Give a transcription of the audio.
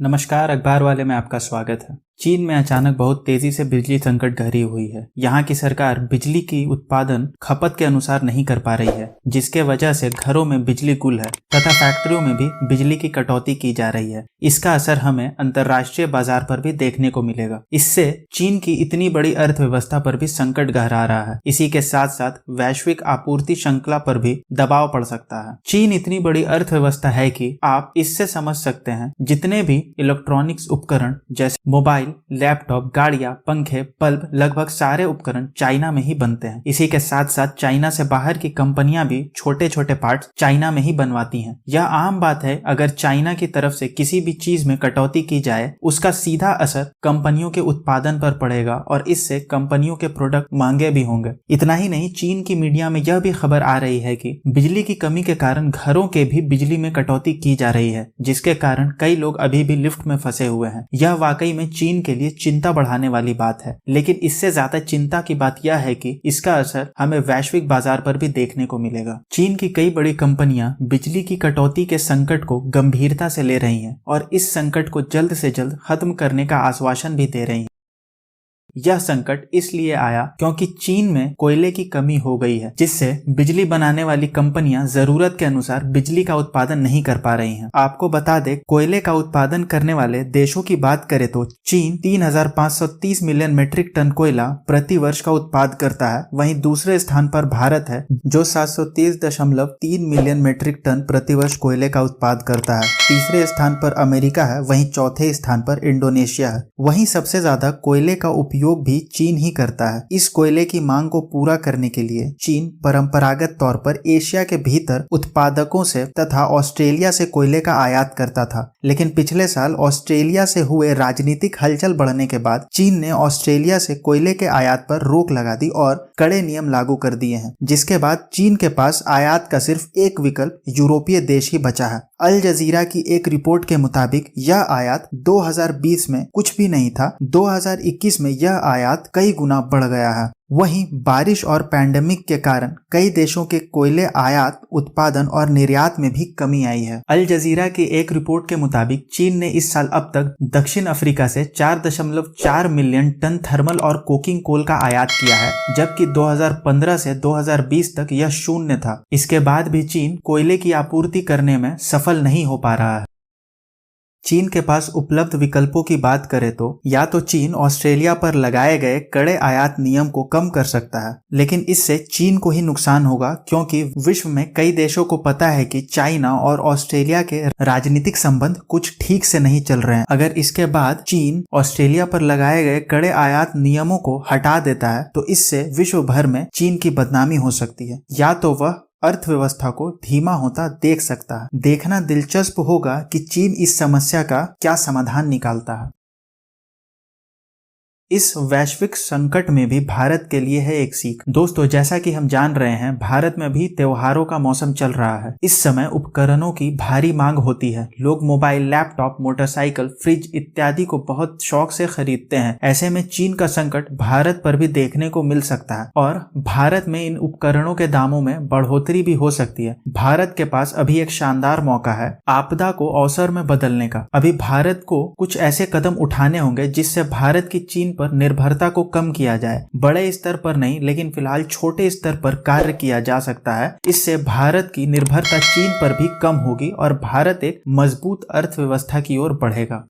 नमस्कार, अखबार वाले में आपका स्वागत है। चीन में अचानक बहुत तेजी से बिजली संकट गहरी हुई है। यहाँ की सरकार बिजली की उत्पादन खपत के अनुसार नहीं कर पा रही है, जिसके वजह से घरों में बिजली गुल है तथा फैक्ट्रियों में भी बिजली की कटौती की जा रही है। इसका असर हमें अंतर्राष्ट्रीय बाजार पर भी देखने को मिलेगा। इससे चीन की इतनी बड़ी अर्थव्यवस्था पर भी संकट गहरा रहा है। इसी के साथ साथ वैश्विक आपूर्ति श्रृंखला पर भी दबाव पड़ सकता है। चीन इतनी बड़ी अर्थव्यवस्था है कि आप इससे समझ सकते हैं जितने भी इलेक्ट्रॉनिक्स उपकरण जैसे मोबाइल, लैपटॉप, गाड़ियां, पंखे, बल्ब, लगभग सारे उपकरण चाइना में ही बनते हैं। इसी के साथ साथ चाइना से बाहर की कंपनियां भी छोटे छोटे पार्ट्स चाइना में ही बनवाती हैं। यह आम बात है। अगर चाइना की तरफ से किसी भी चीज में कटौती की जाए, उसका सीधा असर कंपनियों के उत्पादन पर पड़ेगा और इससे कंपनियों के प्रोडक्ट महंगे भी होंगे। इतना ही नहीं, चीन की मीडिया में यह भी खबर आ रही है कि बिजली की कमी के कारण घरों के भी बिजली में कटौती की जा रही है, जिसके कारण कई लोग अभी भी लिफ्ट में फंसे हुए हैं। यह वाकई में चीन के लिए चिंता बढ़ाने वाली बात है। लेकिन इससे ज्यादा चिंता की बात यह है कि इसका असर हमें वैश्विक बाजार पर भी देखने को मिलेगा। चीन की कई बड़ी कंपनियां बिजली की कटौती के संकट को गंभीरता से ले रही हैं और इस संकट को जल्द से जल्द खत्म करने का आश्वासन भी दे रही हैं। यह संकट इसलिए आया क्योंकि चीन में कोयले की कमी हो गई है, जिससे बिजली बनाने वाली कंपनियां जरूरत के अनुसार बिजली का उत्पादन नहीं कर पा रही हैं। आपको बता दें, कोयले का उत्पादन करने वाले देशों की बात करें तो चीन 3,530 मिलियन मीट्रिक टन कोयला प्रति वर्ष का उत्पादन करता है। वहीं दूसरे स्थान पर भारत है, जो 730.3 मिलियन मीट्रिक टन प्रति वर्ष कोयले का उत्पादन करता है। तीसरे स्थान पर अमेरिका है, वहीं चौथे स्थान पर इंडोनेशिया है। वहीं सबसे ज्यादा कोयले का उपयोग भी चीन ही करता है। इस कोयले की मांग को पूरा करने के लिए चीन परंपरागत तौर पर एशिया के भीतर उत्पादकों से तथा ऑस्ट्रेलिया से कोयले का आयात करता था। लेकिन पिछले साल ऑस्ट्रेलिया से हुए राजनीतिक हलचल बढ़ने के बाद चीन ने ऑस्ट्रेलिया से कोयले के आयात पर रोक लगा दी और कड़े नियम लागू कर दिए हैं, जिसके बाद चीन के पास आयात का सिर्फ एक विकल्प यूरोपीय देश ही बचा है। अल जजीरा की एक रिपोर्ट के मुताबिक यह आयात 2020 में कुछ भी नहीं था। 2021 में यह आयात कई गुना बढ़ गया है। वहीं बारिश और पैंडेमिक के कारण कई देशों के कोयले आयात, उत्पादन और निर्यात में भी कमी आई है। अल जजीरा की एक रिपोर्ट के मुताबिक चीन ने इस साल अब तक दक्षिण अफ्रीका से 4.4 मिलियन टन थर्मल और कोकिंग कोल का आयात किया है, जबकि 2015 से 2020 तक यह शून्य था। इसके बाद भी चीन कोयले की आपूर्ति करने में सफल नहीं हो पा रहा है। चीन के पास उपलब्ध विकल्पों की बात करें तो या तो चीन ऑस्ट्रेलिया पर लगाए गए कड़े आयात नियम को कम कर सकता है, लेकिन इससे चीन को ही नुकसान होगा, क्योंकि विश्व में कई देशों को पता है कि चाइना और ऑस्ट्रेलिया के राजनीतिक संबंध कुछ ठीक से नहीं चल रहे हैं। अगर इसके बाद चीन ऑस्ट्रेलिया पर लगाए गए कड़े आयात नियमों को हटा देता है तो इससे विश्व भर में चीन की बदनामी हो सकती है, या तो वह अर्थव्यवस्था को धीमा होता देख सकता है। देखना दिलचस्प होगा कि चीन इस समस्या का क्या समाधान निकालता है। इस वैश्विक संकट में भी भारत के लिए है एक सीख। दोस्तों, जैसा कि हम जान रहे हैं, भारत में भी त्योहारों का मौसम चल रहा है। इस समय उपकरणों की भारी मांग होती है। लोग मोबाइल, लैपटॉप, मोटरसाइकिल, फ्रिज इत्यादि को बहुत शौक से खरीदते हैं। ऐसे में चीन का संकट भारत पर भी देखने को मिल सकता है और भारत में इन उपकरणों के दामों में बढ़ोतरी भी हो सकती है। भारत के पास अभी एक शानदार मौका है आपदा को अवसर में बदलने का। अभी भारत को कुछ ऐसे कदम उठाने होंगे जिससे भारत की चीन पर निर्भरता को कम किया जाए। बड़े स्तर पर नहीं, लेकिन फिलहाल छोटे स्तर पर कार्य किया जा सकता है। इससे भारत की निर्भरता चीन पर भी कम होगी और भारत एक मजबूत अर्थव्यवस्था की ओर बढ़ेगा।